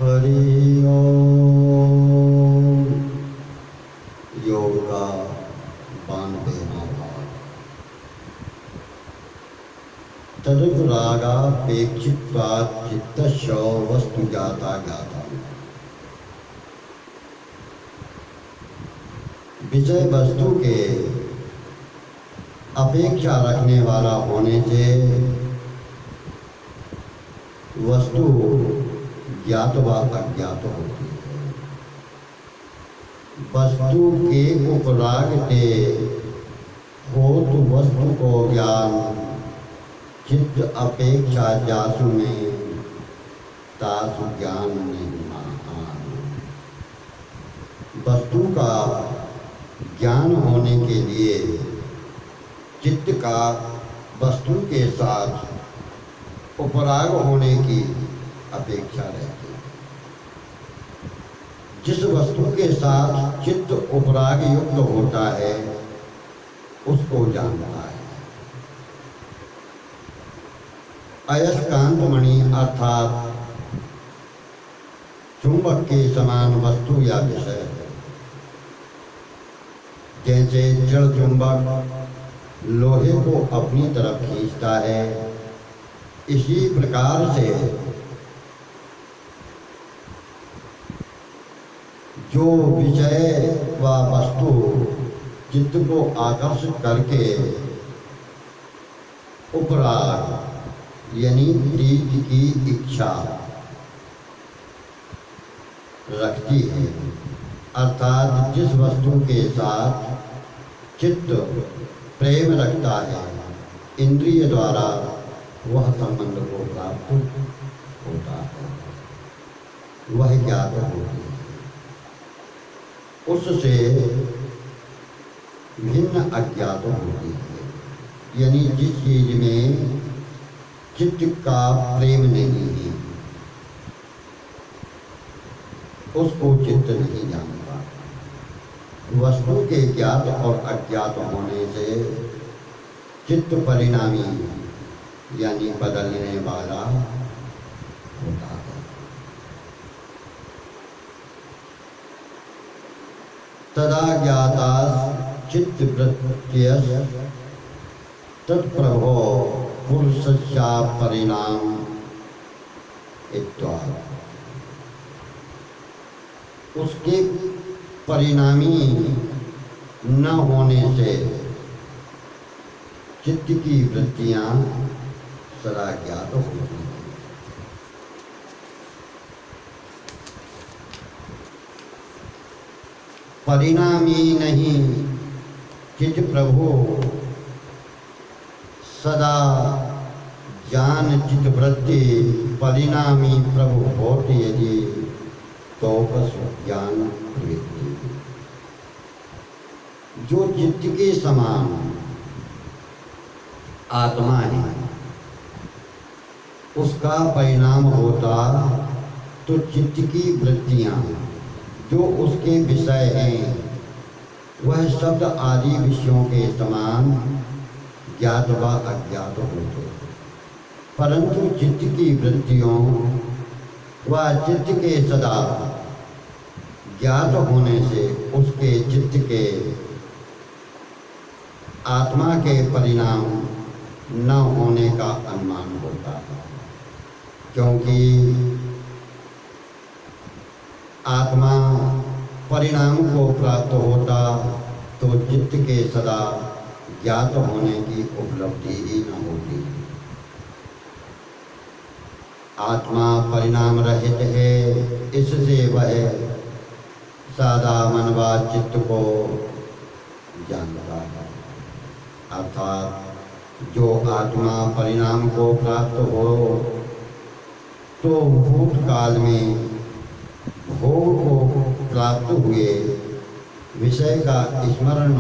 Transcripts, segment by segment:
हरि ओम। योगा 92वां भाग। तदुपरागापेक्षित्वात् चित्तस्य वस्तु ज्ञाता ज्ञाता। विषय वस्तु के अपेक्षा रखने वाला होने से वस्तु ज्ञात व अज्ञात होती है। वस्तु के उपराग से हो तो वस्तु को ज्ञान चित्त अपेक्षा जासु में तासु ज्ञान नहीं महान। वस्तु का ज्ञान होने के लिए चित्त का वस्तु के साथ उपराग होने की अपेक्षा रहती है। जिस वस्तु के साथ चित्त उपराग युक्त होता है उसको जानता है। अयस्कांत मणि अर्थात चुंबक के समान वस्तु या विषय है। जैसे जड़ चुंबक लोहे को अपनी तरफ खींचता है, इसी प्रकार से जो विषय व वस्तु चित्त को आकर्षित करके उपराग यानी प्रीति की इच्छा रखती है, अर्थात जिस वस्तु के साथ चित्त प्रेम रखता है इंद्रिय द्वारा वह संबंध को प्राप्त होता है, वह ज्ञात होती है। उससे भिन्न अज्ञात होती है, यानी जिस चीज में चित्त का प्रेम नहीं है उसको चित्त नहीं जानता। वस्तु के ज्ञात और अज्ञात होने से चित्त परिणामी यानी बदलने वाला होता है। तदा ज्ञाता चित्तवृत्त्यस्य तत्प्रभो पुरुषस्य परिणाम इत्यादि। उसके परिणामी न होने से चित्त की वृत्तियां सदा ज्ञात होती हैं। परिणामी नहीं चित्त प्रभु सदा ज्ञान चित्त वृत्ति परिणामी प्रभु होते यदि तो बस ज्ञान प्रवृत्ति जो चित्त के समान आत्मा है उसका परिणाम होता तो चित्त की वृत्तियां जो उसके विषय हैं वह शब्द आदि विषयों के समान ज्ञात व अज्ञात होते, परंतु चित्त की वृत्तियों व चित्त के सदा ज्ञात होने से उसके चित्त के आत्मा के परिणाम न होने का अनुमान होता है, क्योंकि आत्मा परिणाम को प्राप्त होता तो चित्त के सदा ज्ञात होने की उपलब्धि ही न होती। आत्मा परिणाम रहित है, इससे वह सदा मन व चित्त को जानता है। अर्थात जो आत्मा परिणाम को प्राप्त हो तो भूतकाल में भोग को प्राप्त हुए विषय का स्मरण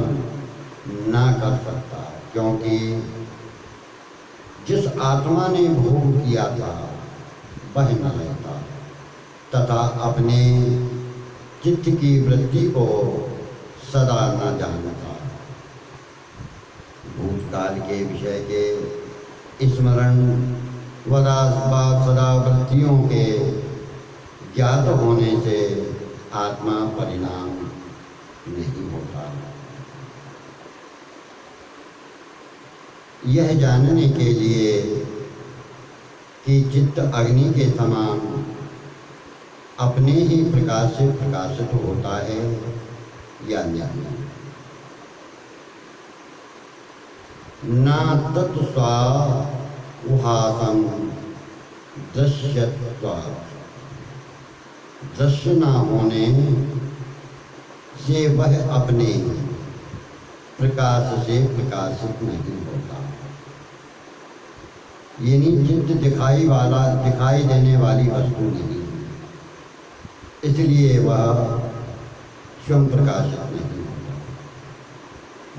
न कर सकता, क्योंकि जिस आत्मा ने भोग किया था वह न रहता तथा अपने चित्त की वृत्ति को सदा न जानता। भूतकाल के विषय के स्मरण व सदा वृत्तियों के ज्ञात होने से आत्मा परिणाम नहीं होता। यह जानने के लिए कि चित्त अग्नि के समान अपने ही प्रकाश से प्रकाशित होता है या नहीं, न तत्स्वाभासं दृश्यत्वात्, दृश्य न होने से वह अपने प्रकाश से प्रकाशित नहीं होता। यानी चित्त दिखाई देने वाली वस्तु नहीं, इसलिए वह स्वयं प्रकाशित नहीं होता,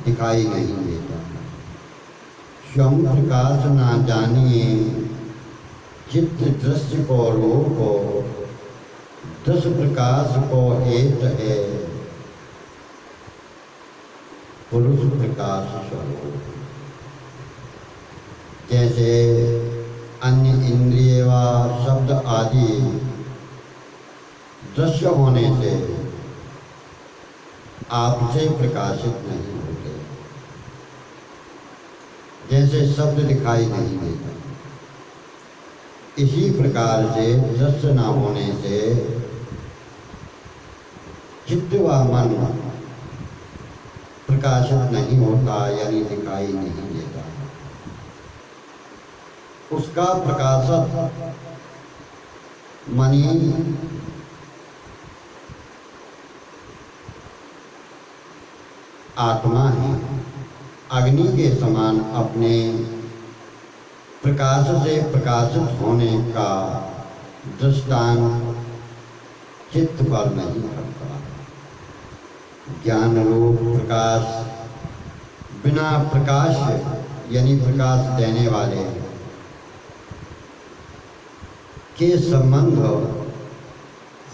दिखाई नहीं देता। स्वयं प्रकाश ना जानिए चित्त दृश्य को रोको, दृश्य प्रकाश को एक है पुरुष प्रकाश स्वरूप। जैसे अन्य इंद्रिय व शब्द आदि दृश्य होने से आपसे प्रकाशित नहीं होते, जैसे शब्द दिखाई नहीं देता, इसी प्रकार से दृश्य न होने से चित्त व मन प्रकाशित नहीं होता, यानी दिखाई नहीं देता। उसका प्रकाशक मनी आत्मा है। अग्नि के समान अपने प्रकाश से प्रकाशित होने का दृष्टांत चित्त पर नहीं करता। ज्ञान रूप प्रकाश बिना प्रकाश यानी प्रकाश देने वाले के संबंध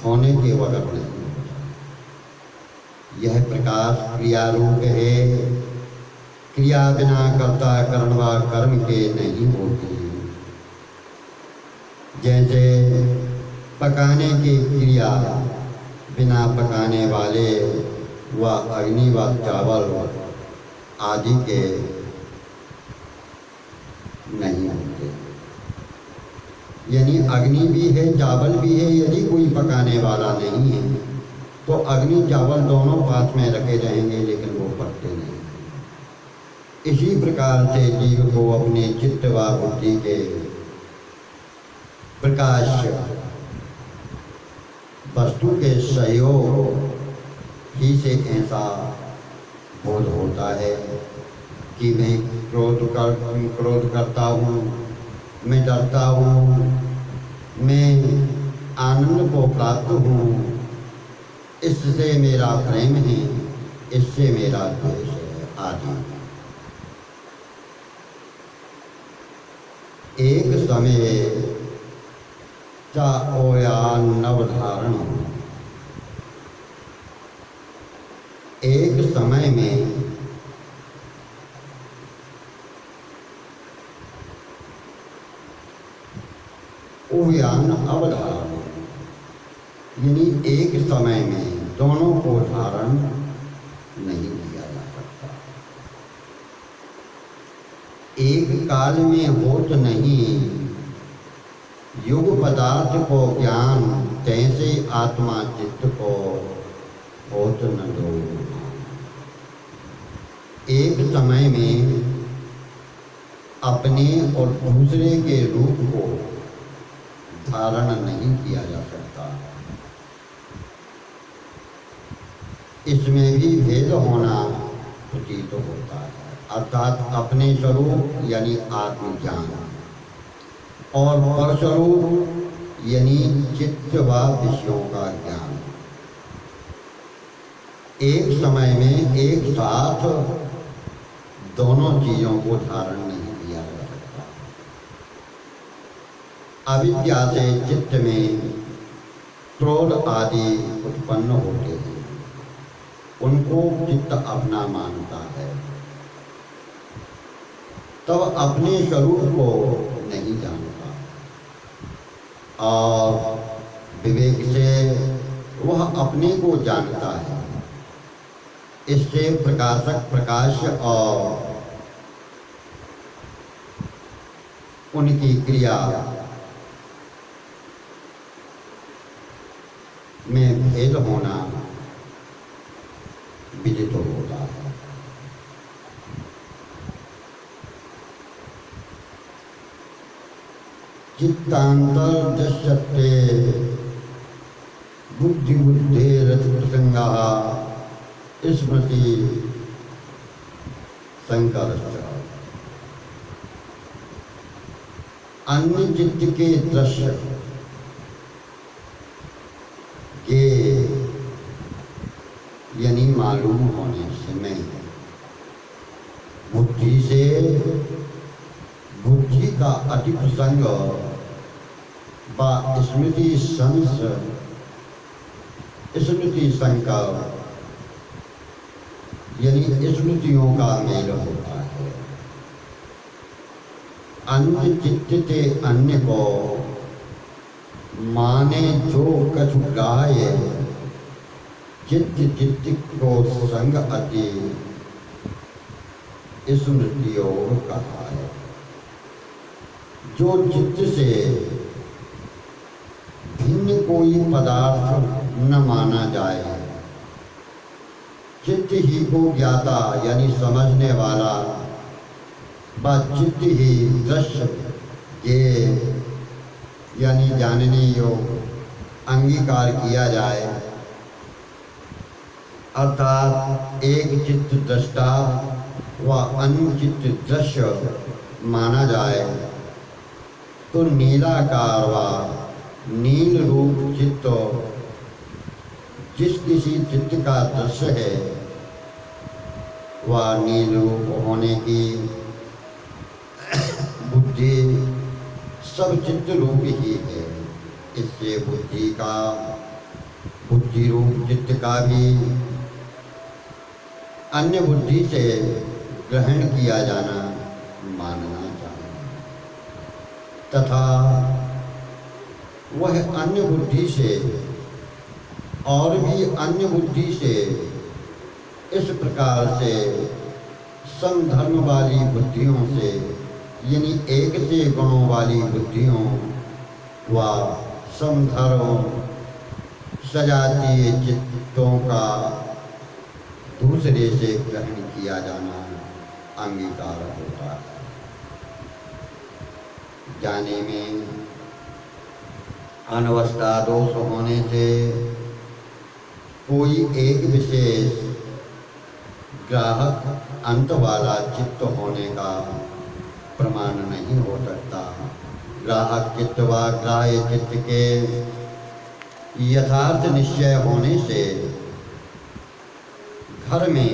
होने के बगैर नहीं होता। यह प्रकाश क्रिया रूप है, क्रिया बिना कर्ता करण व कर्म के नहीं होती। जैसे पकाने की क्रिया बिना पकाने वाले व अग्नि व चावल आदि के नहीं होते। यानी अग्नि भी है, चावल भी है, यदि कोई पकाने वाला नहीं है तो अग्नि चावल दोनों पास में रखे रहेंगे, लेकिन वो पकते नहीं। इसी प्रकार से जीव को अपने चित्त व बुद्धि के प्रकाश वस्तु के सहयोग ही से ऐसा बोध होता है कि मैं क्रोध करता हूँ, मैं डरता हूँ, मैं आनंद को प्राप्त हूँ, इससे मेरा प्रेम है, इससे मेरा द्वेष है आदि। एक समय चा ओया नवधारण, एक समय में उयान अवधारण, यानी एक समय में दोनों को धारण नहीं किया जा सकता। एक काल में होत नहीं युग पदार्थ को ज्ञान, तैसे आत्मा चित्त को होत न दो। एक समय में अपने और दूसरे के रूप को धारण नहीं किया जा सकता। इसमें भी भेद होना प्रतीत होता है, अर्थात अपने स्वरूप यानी आत्मज्ञान और परस्वरूप यानी चित्त व विषयों का ज्ञान। एक समय में एक साथ दोनों चीजों को धारण नहीं किया जा सकता। अविद्या से चित्त में क्रोध आदि उत्पन्न होते हैं, उनको चित्त अपना मानता है, तब अपने स्वरूप को नहीं जानता और विवेक से वह अपने को जानता है। इससे प्रकाशक प्रकाश और उनकी क्रिया में भेद होना विदित होता है। चित्तांतर दृश्यते बुद्धि बुद्धे रथ प्रसंगा स्मृति संकर अन्य चित्त के दृश्य के यानी मालूम होने से नहीं, बुद्धि से बुद्धि का अति प्रसंग व स्मृति संकल्प यानी स्मृतियों का मेल होता है। अन्य चित्त के अन्य को माने जो कछु ग्राह्य चित्त को संग अति स्मृतियों कहा है। जो चित्त से भिन्न कोई पदार्थ न माना जाए, चित्त ही को ज्ञाता यानी समझने वाला व चित्त ही दृश्य के यानी जानने योग्य अंगीकार किया जाए, अर्थात एक चित्त दृष्टा व अन्य चित्त दृश्य माना जाए, तो नीलाकार व नील रूप चित्त जिस किसी चित्त का दृश्य है वह नील रूप होने की बुद्धि सब चित्त रूप ही है। इससे बुद्धि रूप चित्त का भी अन्य बुद्धि से ग्रहण किया जाना मानना चाहिए, तथा वह अन्य बुद्धि से और भी अन्य बुद्धि से इस प्रकार से समधर्म वाली बुद्धियों से यानी एक से गुणों वाली बुद्धियों व समधर्म सजातीय चित्तों का दूसरे से ग्रहण किया जाना अंगीकार होता है। जाने में अनवस्था दोष होने से कोई एक विशेष ग्राहक अंत वाला चित्त होने का प्रमाण नहीं हो सकता। ग्राहक चित्त व ग्राह्य चित्त के यथार्थ निश्चय होने से घर में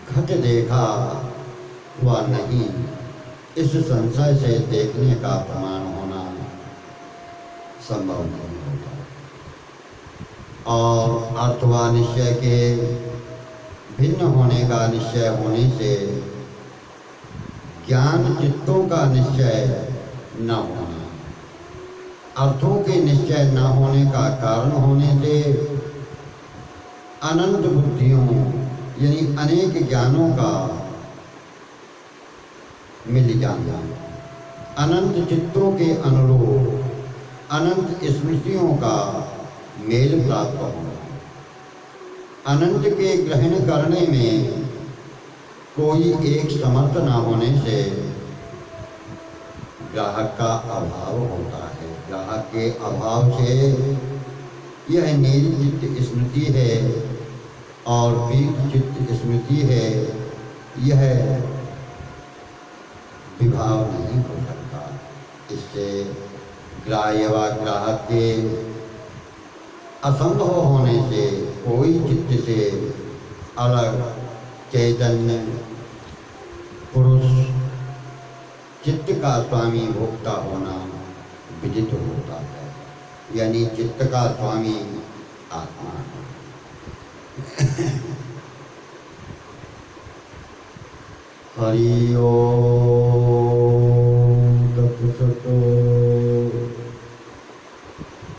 घट देखा व नहीं इस संशय से देखने का प्रमाण होना संभव नहीं होता। और अर्थवा निश्चय के भिन्न होने का निश्चय होने से ज्ञान चित्तों का निश्चय न होना, अर्थों के निश्चय न होने का कारण होने से अनंत बुद्धियों यानी अनेक ज्ञानों का मिल जाना, अनंत चित्तों के अनुरूप अनंत स्मृतियों का मेल प्राप्त होना, अनंत के ग्रहण करने में कोई एक समर्थ न होने से ग्राहक का अभाव होता है। ग्राहक के अभाव से यह नील चित्त स्मृति है और पीत चित्त स्मृति है, यह विभाव नहीं हो सकता। इससे ग्राह्य व ग्राहक के असंभव होने से कोई चित्त से अलग चैतन्य पुरुष चित्त का स्वामी भोक्ता होना विदित होता है, यानी चित्त का स्वामी आत्मा है। हरि ओम।